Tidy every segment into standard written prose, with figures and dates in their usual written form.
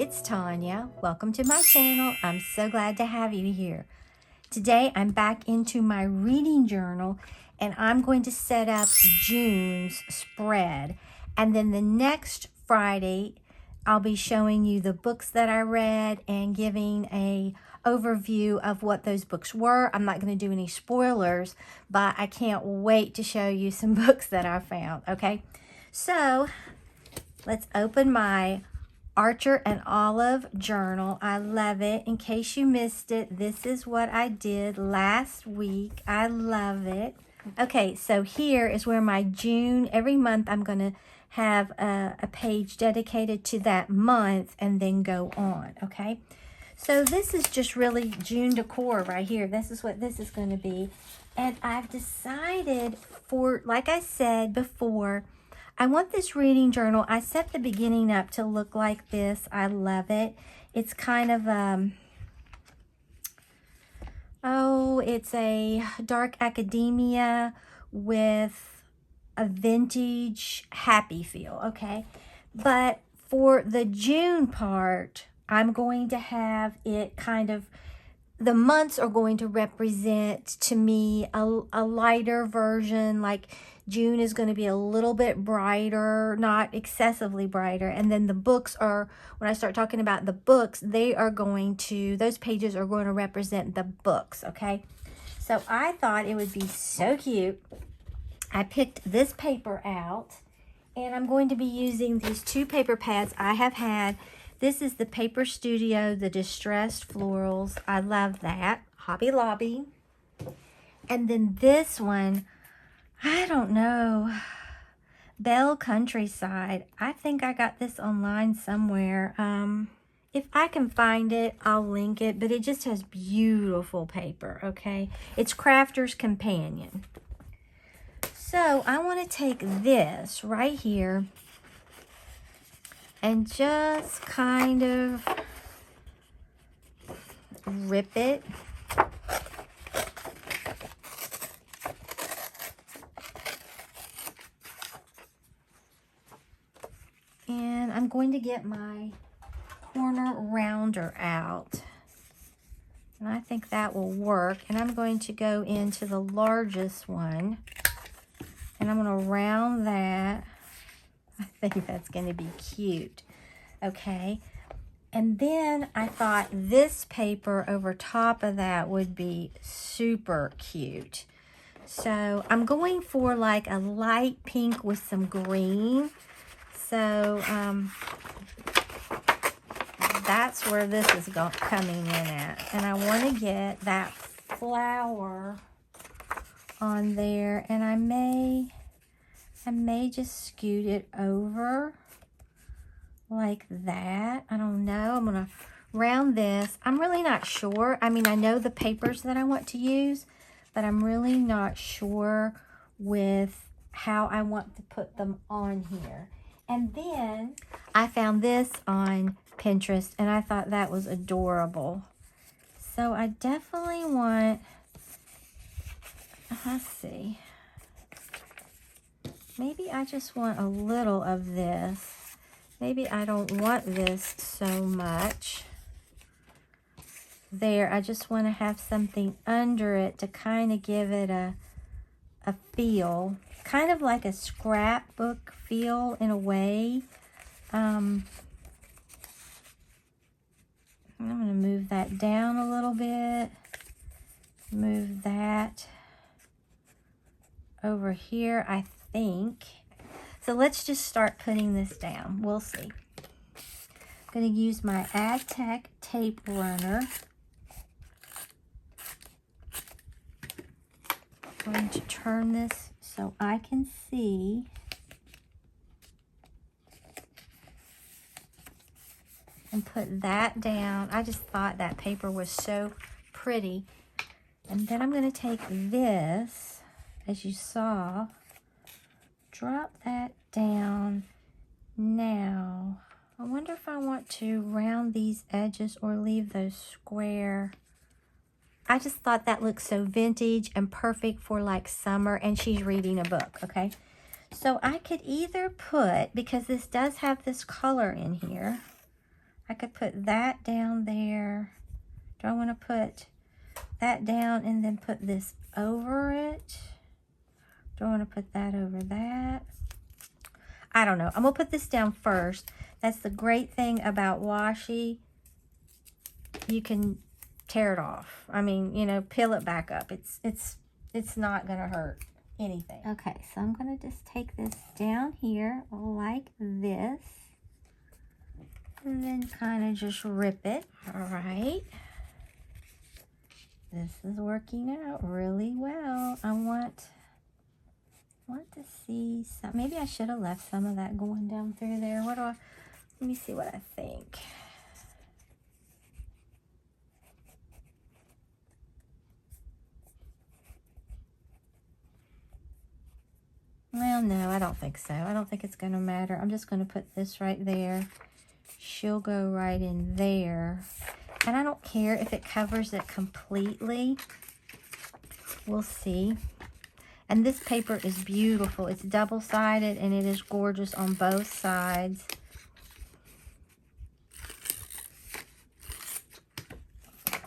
it's Tanya. Welcome to my channel. I'm so glad to have you here. Today I'm back into my reading journal and I'm going to set up June's spread. And then the next Friday, I'll be showing you the books that I read and giving a overview of what those books were. I'm not going to do any spoilers, but I can't wait to show you some books that I found, okay? So let's open my Archer and Olive journal. I love it. In case you missed it, this is what I did last week. I love it. Okay, so here is where my June, every month I'm going to have a page dedicated to that month and then go on, okay? So this is just really June decor right here. This is what this is going to be. And I've decided for, like I said before, I want this reading journal. I set the beginning up to look like this. I love it. It's kind of, it's a dark academia with a vintage happy feel, okay? But for the June part, I'm going to have it kind of, the months are going to represent to me a lighter version. Like June is going to be a little bit brighter, not excessively brighter. And then the books are, when I start talking about the books, they are going to, those pages are going to represent the books, okay? So I thought it would be so cute. I picked this paper out and I'm going to be using these two paper pads I have had. This is the Paper Studio, the Distressed Florals. I love that. Hobby Lobby. And then this one, I don't know. Belle Countryside. I think I got this online somewhere. If I can find it, I'll link it. But it just has beautiful paper, okay? It's Crafter's Companion. So I want to take this right here and just kind of rip it. And I'm going to get my corner rounder out. And I think that will work. And I'm going to go into the largest one. And I'm going to round that. I think that's going to be cute. Okay. And then I thought this paper over top of that would be super cute. So I'm going for like a light pink with some green. So that's where this is coming in at. And I want to get that flower on there. And I may just scoot it over like that. I don't know. I'm going to round this. I'm really not sure. I mean, I know the papers that I want to use, but I'm really not sure with how I want to put them on here. And then I found this on Pinterest, and I thought that was adorable. So I definitely want, let's see. Maybe I just want a little of this. Maybe I don't want this so much. There, I just want to have something under it to kind of give it a feel. Kind of like a scrapbook feel in a way. I'm going to move that down a little bit. Move that over here, I think. So let's just start putting this down. We'll see. I'm going to use my AdTech tape runner. I'm going to turn this so I can see. And put that down. I just thought that paper was so pretty. And then I'm going to take this, as you saw, drop that down. Now, I wonder if I want to round these edges or leave those square. I just thought that looked so vintage and perfect for like summer, and she's reading a book, okay? So I could either put, because this does have this color in here, I could put that down there. Do I want to put that down and then put this over it? Do I want to put that over that? I don't know. I'm going to put this down first. That's the great thing about washi. You can tear it off. I mean, you know, peel it back up. It's not going to hurt anything. Okay, so I'm going to just take this down here like this. And then kind of just rip it. All right. This is working out really well. I want to see some. Maybe I should have left some of that going down through there. Let me see what I think. Well, no, I don't think so. I don't think it's going to matter. I'm just going to put this right there. She'll go right in there. And I don't care if it covers it completely. We'll see. And this paper is beautiful. It's double-sided and it is gorgeous on both sides. I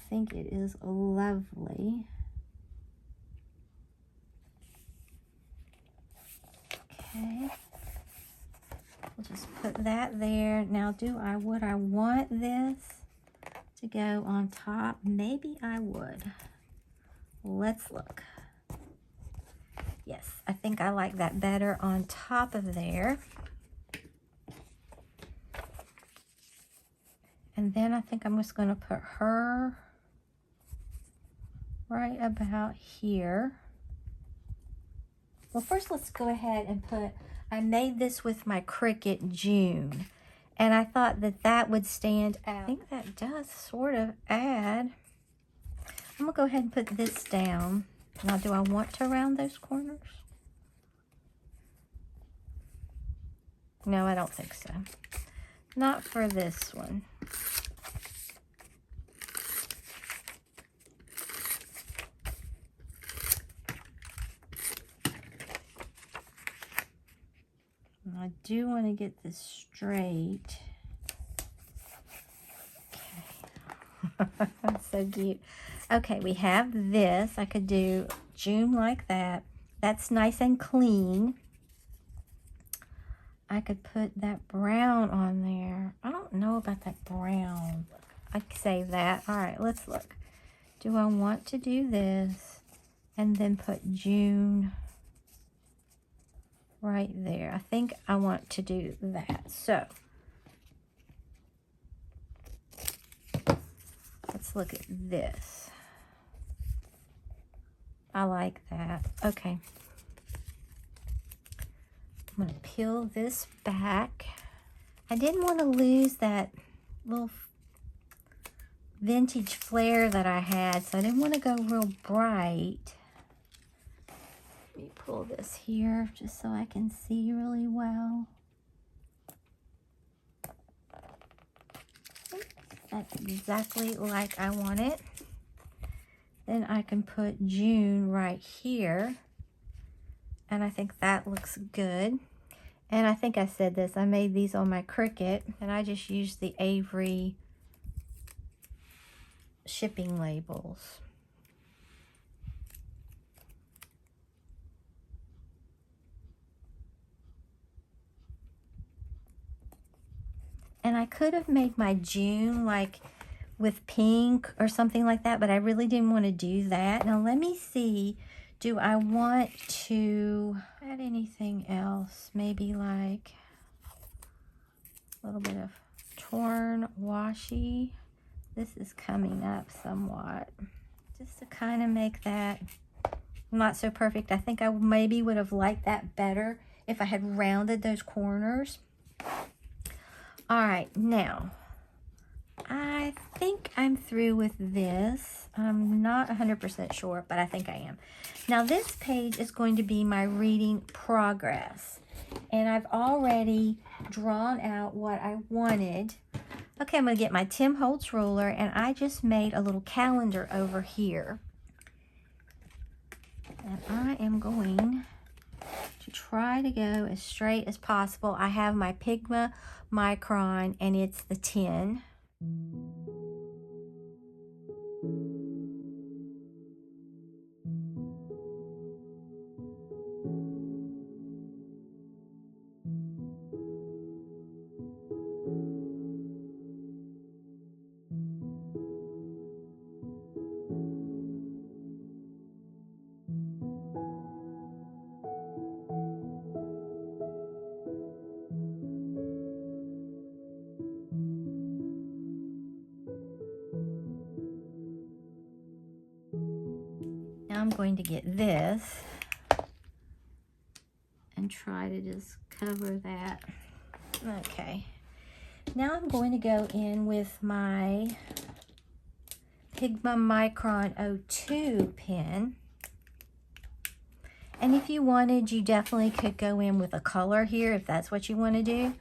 think it is lovely. Okay. We'll just put that there. Now, would I want this to go on top? Maybe I would. Let's look. Yes, I think I like that better on top of there. And then I think I'm just going to put her right about here. Well, first let's go ahead and I made this with my Cricut June. And I thought that would stand out. I think that does sort of add. I'm going to go ahead and put this down. Now, do I want to round those corners? No, I don't think so. Not for this one. I do want to get this straight. Okay. That's so cute. Okay, we have this. I could do June like that. That's nice and clean. I could put that brown on there. I don't know about that brown. I could save that. All right, let's look. Do I want to do this and then put June right there? I think I want to do that. So let's look at this. I like that. Okay. I'm going to peel this back. I didn't want to lose that little vintage flare that I had, so I didn't want to go real bright. Let me pull this here just so I can see really well. That's exactly like I want it. Then I can put June right here. And I think that looks good. And I think I said this. I made these on my Cricut. And I just used the Avery shipping labels. And I could have made my June like with pink or something like that, but I really didn't want to do that. Now let me see, do I want to add anything else? Maybe like a little bit of torn washi. This is coming up somewhat. Just to kind of make that not so perfect. I think I maybe would have liked that better if I had rounded those corners. All right, now I think I'm through with this. I'm not 100% sure, but I think I am. Now this page is going to be my reading progress. And I've already drawn out what I wanted. Okay, I'm going to get my Tim Holtz ruler, and I just made a little calendar over here. And I am going to try to go as straight as possible. I have my Pigma Micron, and it's the 10. Now I'm going to get this and try to just cover that. Okay. Now I'm going to go in with my Pigma Micron 02 pen. And if you wanted, you definitely could go in with a color here if that's what you want to do.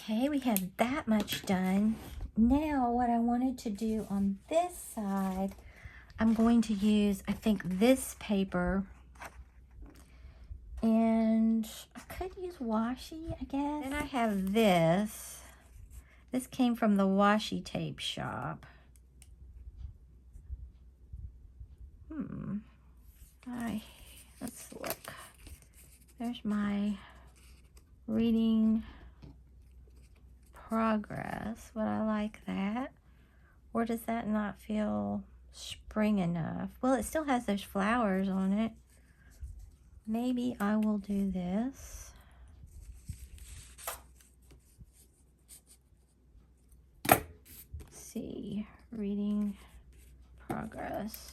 Okay, we have that much done. Now what I wanted to do on this side, I'm going to use, I think, this paper. And I could use washi, I guess. Then I have this. This came from the washi tape shop. Let's look. There's my reading progress. Would I like that? Or does that not feel spring enough? Well, it still has those flowers on it. Maybe I will do this. Let's see, reading progress.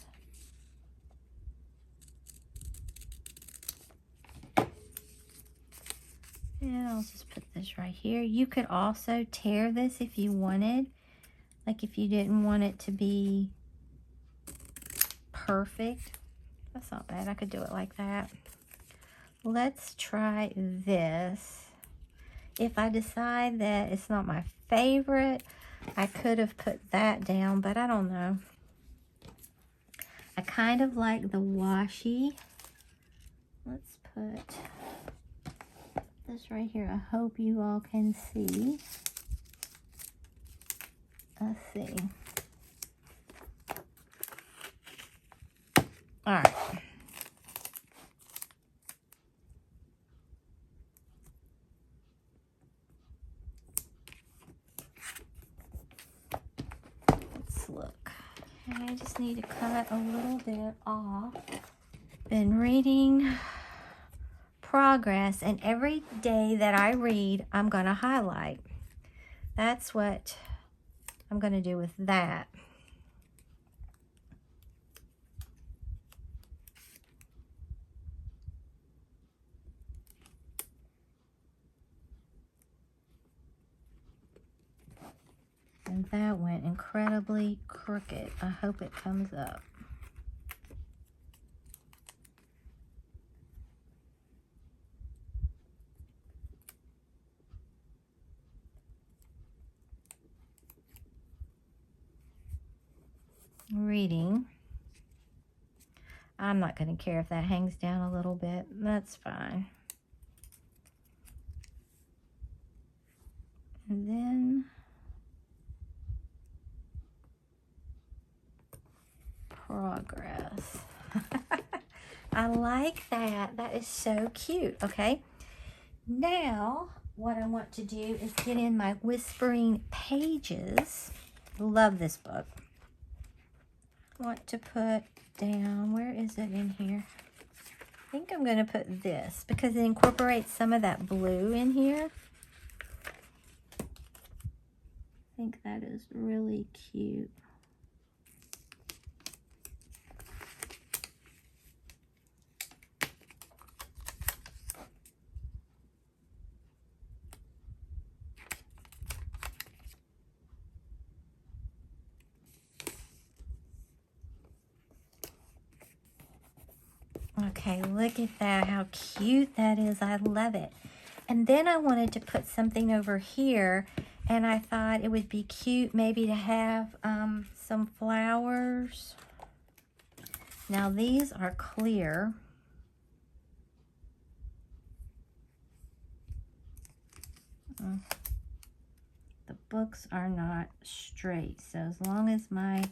And I'll just put this right here. You could also tear this if you wanted. Like if you didn't want it to be perfect. That's not bad. I could do it like that. Let's try this. If I decide that it's not my favorite, I could have put that down, but I don't know. I kind of like the washi. Let's put this right here. I hope you all can see. Let's see. All right. Let's look. Okay, I just need to cut a little bit off. Been reading progress, and every day that I read, I'm going to highlight. That's what I'm going to do with that. And that went incredibly crooked. I hope it comes up. Reading. I'm not going to care if that hangs down a little bit. That's fine. And then progress. I like that. That is so cute. Okay. Now, what I want to do is get in my Whispering Pages. Love this book. I want to put down, where is it in here? I think I'm going to put this because it incorporates some of that blue in here. I think that is really cute. Okay, look at that, how cute that is. I love it. And then I wanted to put something over here, and I thought it would be cute maybe to have some flowers. Now these are clear. The books are not straight, so as long as my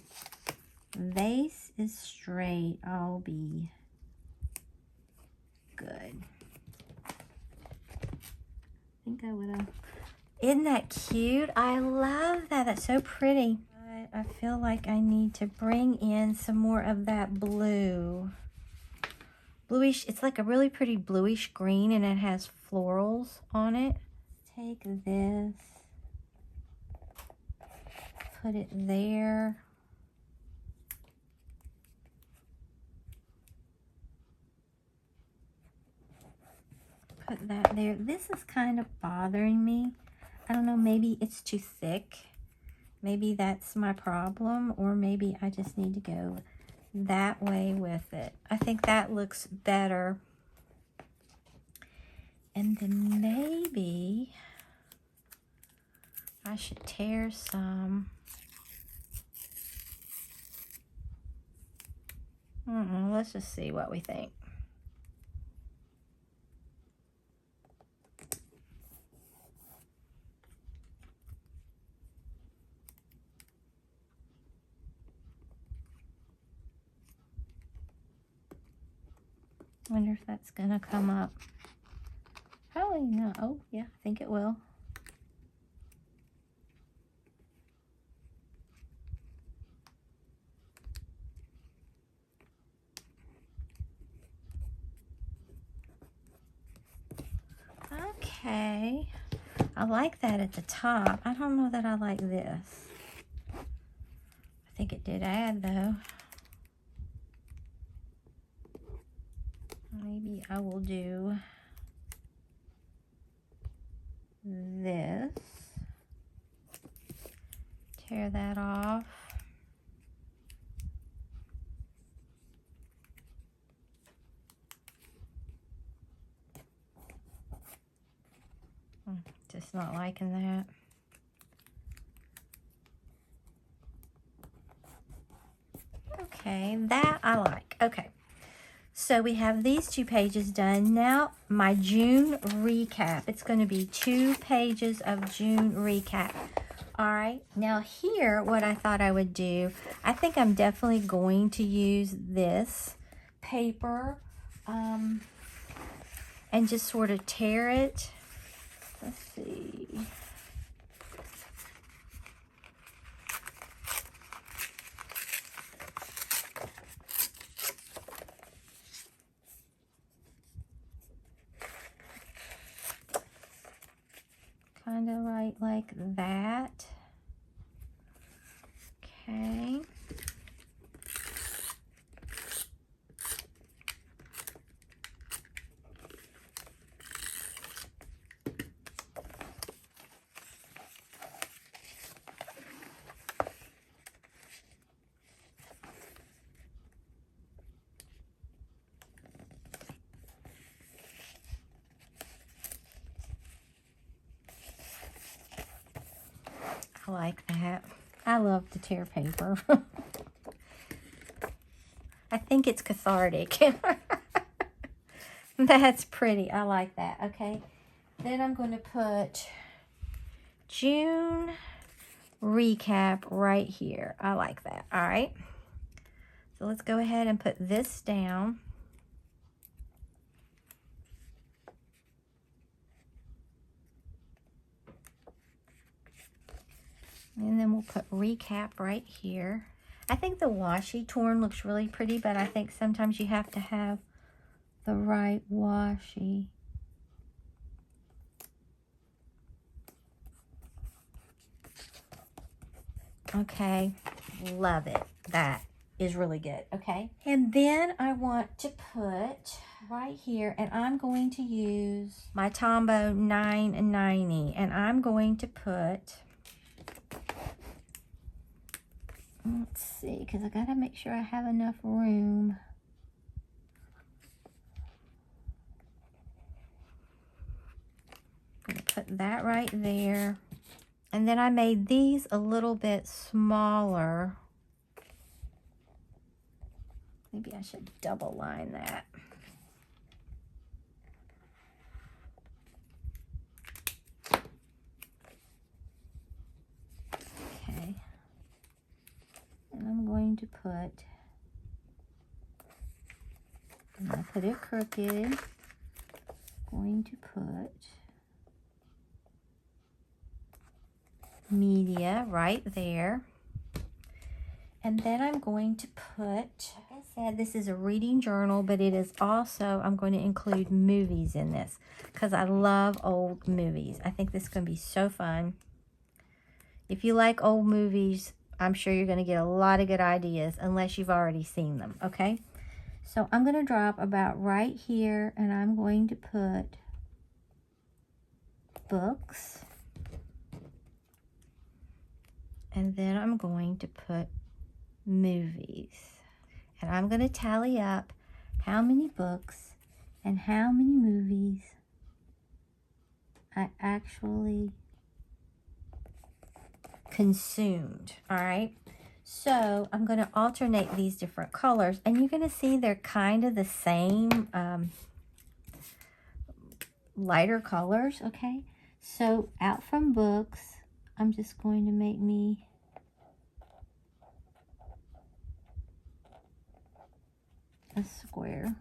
vase is straight, I'll be good. I think I would have. Isn't that cute? I love that. That's so pretty. But I feel like I need to bring in some more of that blue. Bluish, it's like a really pretty bluish green, and it has florals on it. Take this, put it there. Put that there. This is kind of bothering me. I don't know, maybe it's too thick. Maybe that's my problem, or maybe I just need to go that way with it. I think that looks better. And then maybe I should tear some. Let's just see what we think. Wonder if that's gonna come up. Probably not. Oh, yeah, I think it will. Okay. I like that at the top. I don't know that I like this. I think it did add, though. Maybe I will do this. Tear that off. Just not liking that. Okay, that I like. Okay. So we have these 2 pages done. Now my June recap. It's going to be 2 pages of June recap. All right. Now here, what I thought I would do, I think I'm definitely going to use this paper and just sort of tear it. Let's see. Kind of like that. Okay. I like that. I love to tear paper. I think it's cathartic. That's pretty. I like that. Okay. Then I'm going to put June recap right here. I like that. All right. So let's go ahead and put this down. And then we'll put recap right here. I think the washi torn looks really pretty, but I think sometimes you have to have the right washi. Okay, love it. That is really good, okay? And then I want to put right here, and I'm going to use my Tombow 990, and I'm going to put, let's see, because I gotta make sure I have enough room. put that right there. And then I made these a little bit smaller. Maybe I should double line that. Okay. And I'm going to put, I'm going to put it crooked. Going to put media right there. And then I'm going to put, like I said, this is a reading journal, but it is also, I'm going to include movies in this because I love old movies. I think this is going to be so fun. If you like old movies, I'm sure you're going to get a lot of good ideas unless you've already seen them, okay? So I'm going to drop about right here, and I'm going to put books. And then I'm going to put movies. And I'm going to tally up how many books and how many movies I actually consumed, all right? So I'm going to alternate these different colors, and you're going to see they're kind of the same lighter colors, okay? So out from books, I'm just going to make me a square,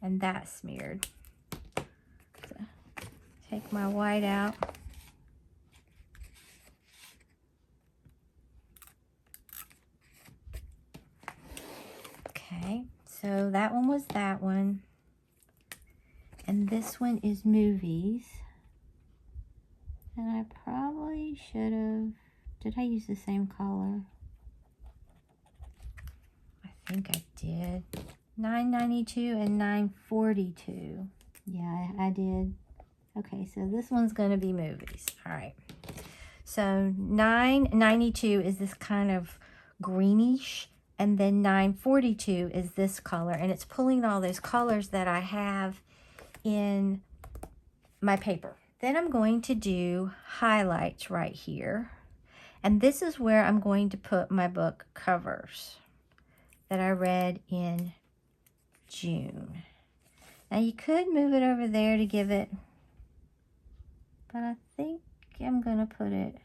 and that's smeared. So take my white out. Okay, so that one was that one. And this one is movies. And I probably should have, did I use the same color? I think I did. 992 and 942. Yeah, I did. Okay, so this one's going to be movies. All right. So 992 is this kind of greenish, and then 942 is this color, and it's pulling all those colors that I have in my paper. Then I'm going to do highlights right here, and this is where I'm going to put my book covers that I read in June. Now you could move it over there to give it, but I think I'm going to put it,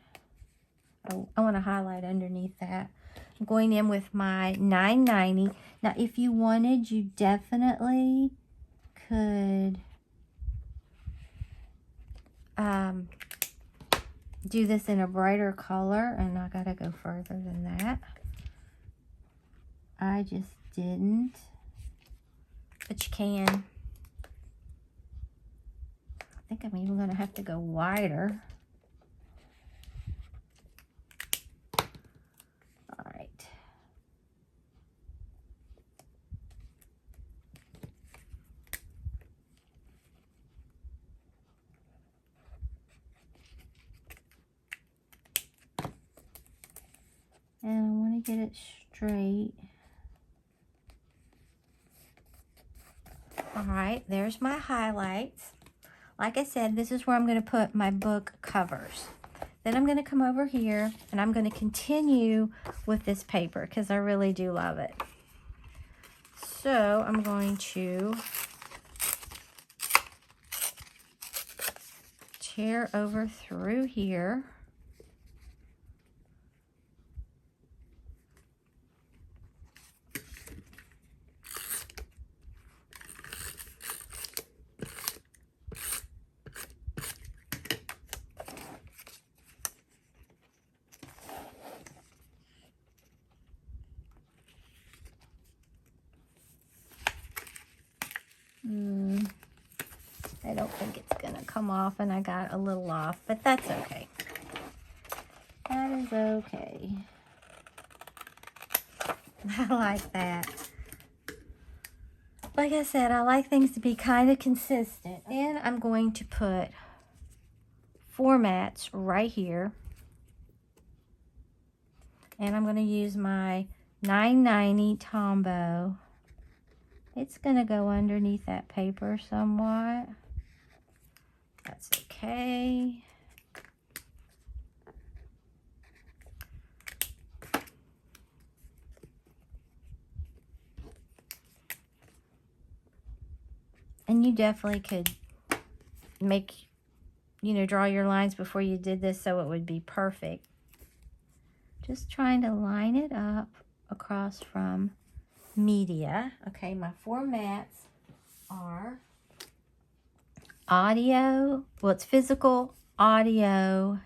oh, I want to highlight underneath that. I'm going in with my 990. Now, if you wanted, you definitely could do this in a brighter color, and I gotta go further than that. I just didn't, but you can. I think I'm even gonna have to go wider. All right. And I want to get it straight. All right, there's my highlights. Like I said, this is where I'm going to put my book covers. Then I'm going to come over here, and I'm going to continue with this paper because I really do love it. So I'm going to tear over through here. I don't think it's gonna come off, and I got a little off, but that's okay. That is okay. I like that. Like I said, I like things to be kind of consistent. Then I'm going to put formats right here. And I'm going to use my 990 Tombow. It's going to go underneath that paper somewhat. That's okay. And you definitely could make, you know, draw your lines before you did this so it would be perfect. Just trying to line it up across from media. Okay, my formats are audio, well, it's physical, audio,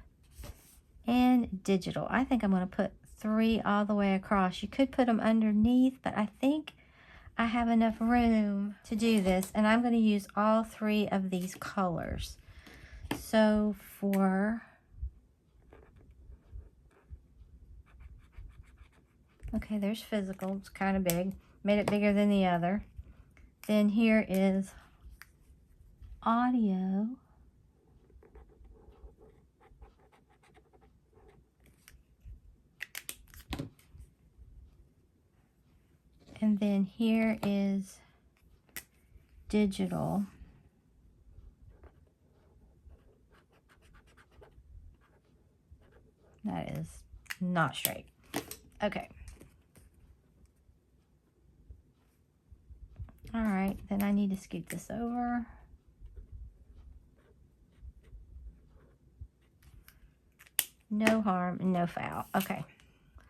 and digital. I think I'm going to put 3 all the way across. You could put them underneath, but I think I have enough room to do this, and I'm going to use all 3 of these colors. So for, okay, there's physical. It's kind of big. Made it bigger than the other. Then here is audio. And then here is digital. That is not straight. Okay. All right, then I need to scoot this over. No harm, no foul. Okay.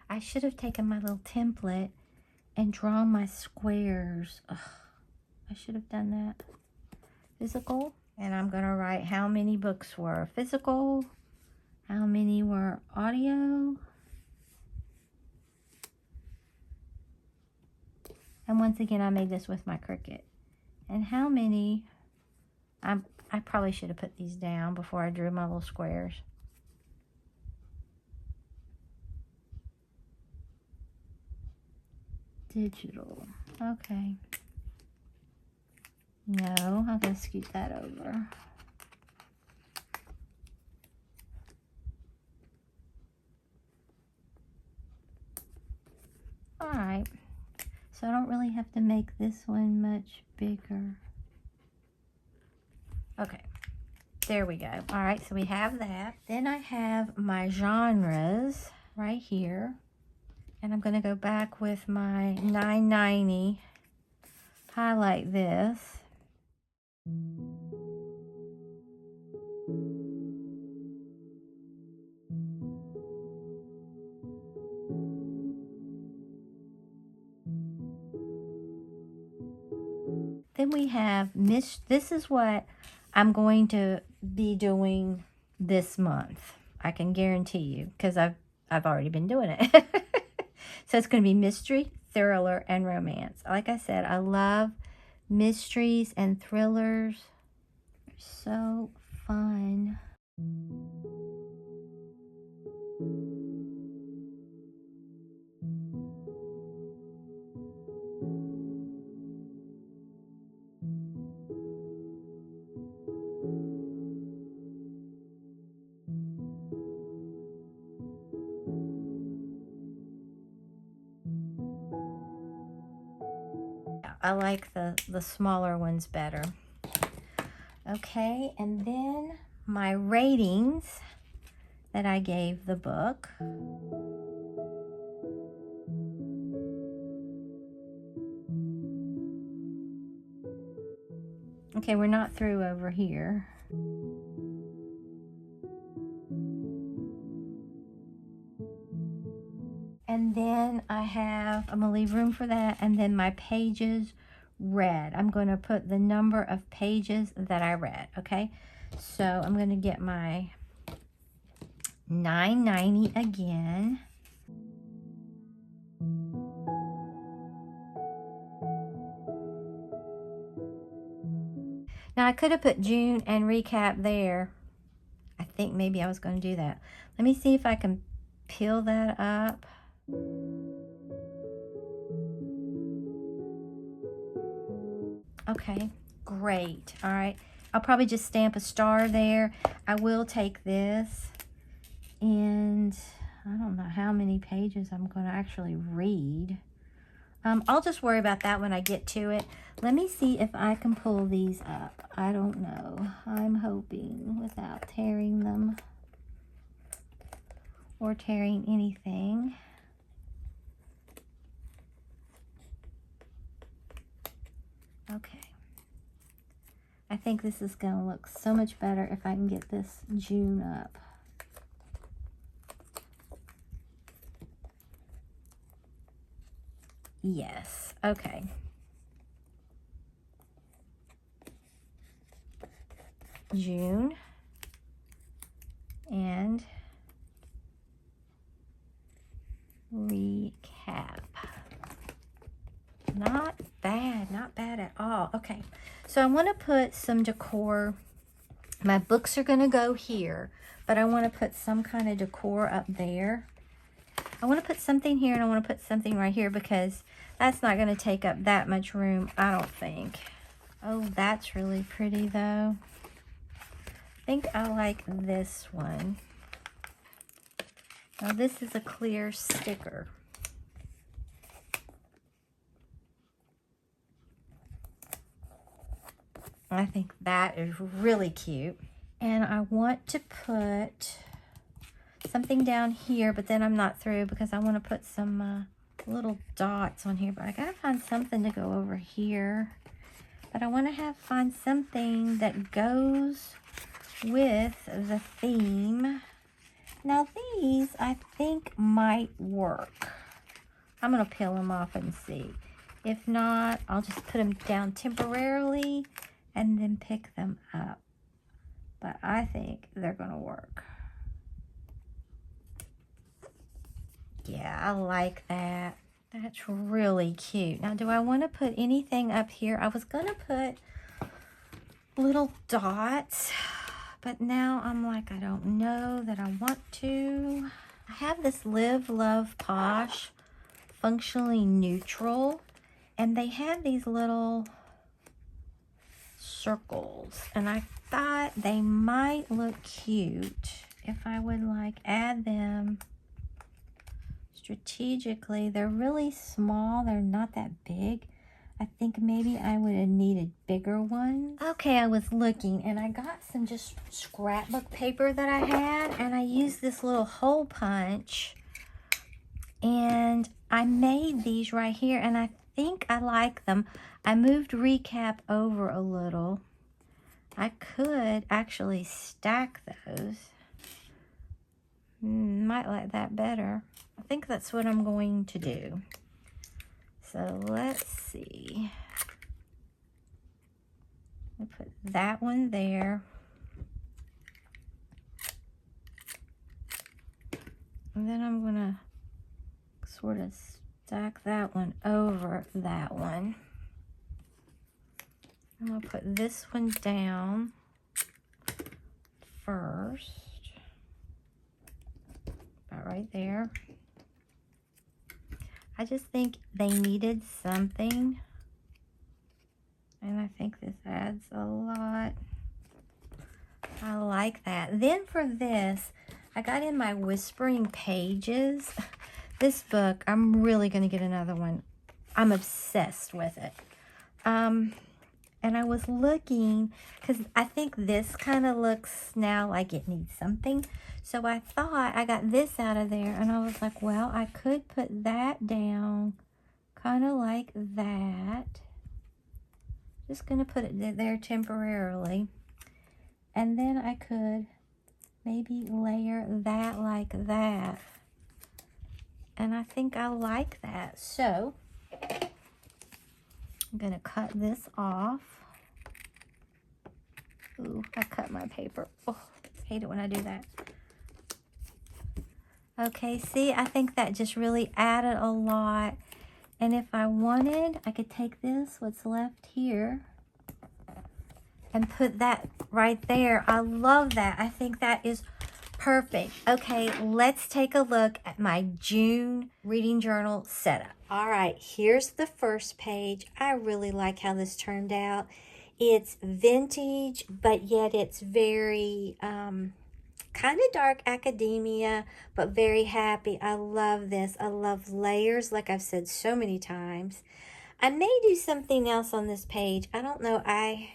I should have taken my little template and drawn my squares. Ugh, I should have done that. Physical. And I'm going to write how many books were physical, how many were audio. And once again, I made this with my Cricut. And how many, I probably should have put these down before I drew my little squares. Digital, okay. No, I'm gonna scoot that over. All right, so I don't really have to make this one much bigger. Okay, there we go. All right, so we have that. Then I have my genres right here. And I'm going to go back with my 990, highlight this. Then we have this is what I'm going to be doing this month. I can guarantee you, because I've already been doing it. So it's going to be mystery, thriller, and romance. Like I said, I love mysteries and thrillers. They're so fun. I like the smaller ones better. Okay, and then my ratings that I gave the book. Okay, we're not through over here. And then I'm gonna leave room for that, and then my pages read. I'm gonna put the number of pages that I read, okay? So I'm gonna get my 990 again. Now I could have put June and recap there. I think maybe I was going to do that. Let me see if I can peel that up. Okay, great. All right, I'll probably just stamp a star there. I will take this, and I don't know how many pages I'm going to actually read. I'll just worry about that when I get to it. Let me see if I can pull these up. I don't know. I'm hoping without tearing them or tearing anything. Okay. I think this is going to look so much better if I can get this June up. Yes. Okay. June and recap. Not bad, not bad at all. Okay, so I want to put some decor. My books are going to go here, but I want to put some kind of decor up there. I want to put something here and I want to put something right here because that's not going to take up that much room, I don't think. Oh, that's really pretty though. I think I like this one. Now this is a clear sticker. I think that is really cute. And I want to put something down here, but then I'm not through because I want to put some little dots on here. But I gotta find something to go over here. But I want to find something that goes with the theme. Now these I think might work. I'm gonna peel them off and see. If not, I'll just put them down temporarily and then pick them up. But I think they're gonna work. Yeah, I like that. That's really cute. Now, do I want to put anything up here? I was gonna put little dots, but now I'm like, I don't know that I want to. I have this Live, Love, Posh, Functionally Neutral, and they had these little circles, and I thought they might look cute if I would like add them strategically. They're really small. They're not that big. I think maybe I would have needed bigger ones. Okay, I was looking and I got some just scrapbook paper that I had, and I used this little hole punch and I made these right here, and I think I like them. I moved recap over a little. I could actually stack those. Might like that better. I think that's what I'm going to do. So let's see. I'll put that one there. And then I'm gonna sort of stack that one over that one. I'm gonna put this one down first. About right there. I just think they needed something, and I think this adds a lot. I like that. Then for this, I got in my Whispering Pages. This book, I'm really going to get another one. I'm obsessed with it. And I was looking, because I think this kind of looks now like it needs something. So I thought I got this out of there, and I was like, well, I could put that down kind of like that. Just going to put it there temporarily. And then I could maybe layer that like that. And I think I like that. So I'm going to cut this off. Ooh, I cut my paper. Oh, I hate it when I do that. Okay, see, I think that just really added a lot. And if I wanted, I could take this, what's left here, and put that right there. I love that. I think that is perfect. Okay, let's take a look at my June reading journal setup. All right, here's the first page. I really like how this turned out. It's vintage, but yet it's very kind of dark academia, but very happy. I love this. I love layers, like I've said so many times. I may do something else on this page. I don't know. I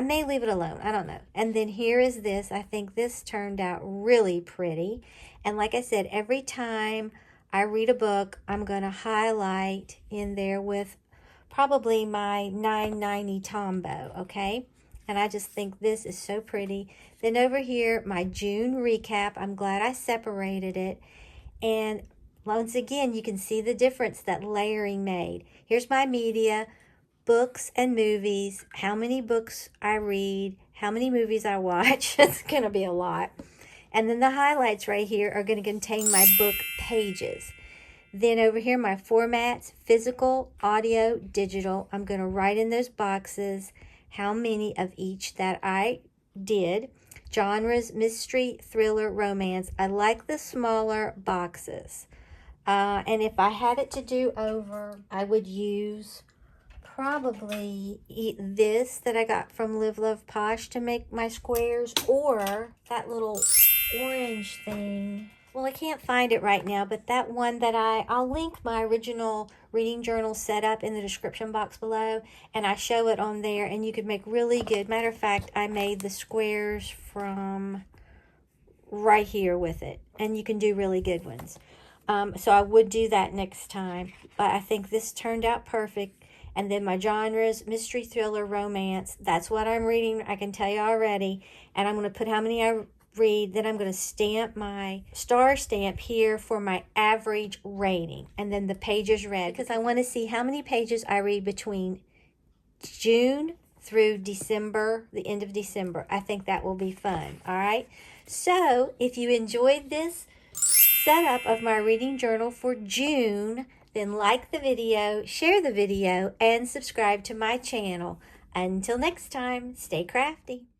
may leave it alone. I don't know. And then here is this. I think this turned out really pretty. And like I said, every time I read a book, I'm going to highlight in there with probably my 990 Tombow, okay? And I just think this is so pretty. Then over here, my June recap. I'm glad I separated it. And once again, you can see the difference that layering made. Here's my media, books and movies, how many books I read, how many movies I watch. It's going to be a lot. And then the highlights right here are going to contain my book pages. Then over here, my formats, physical, audio, digital. I'm going to write in those boxes how many of each that I did. Genres, mystery, thriller, romance. I like the smaller boxes. And if I had it to do over, I would use probably this that I got from Live Love Posh to make my squares, or that little orange thing. Well, I can't find it right now, but that one that I'll link my original reading journal setup in the description box below, and I show it on there, and you could make really good. Matter of fact, I made the squares from right here with it, and you can do really good ones. So I would do that next time, but I think this turned out perfect. And then my genres, mystery, thriller, romance. That's what I'm reading. I can tell you already. And I'm going to put how many I read. Then I'm going to stamp my star stamp here for my average rating. And then the pages read, because I want to see how many pages I read between June through December, the end of December. I think that will be fun. All right. So if you enjoyed this setup of my reading journal for June, then like the video, share the video, and subscribe to my channel. Until next time, stay crafty.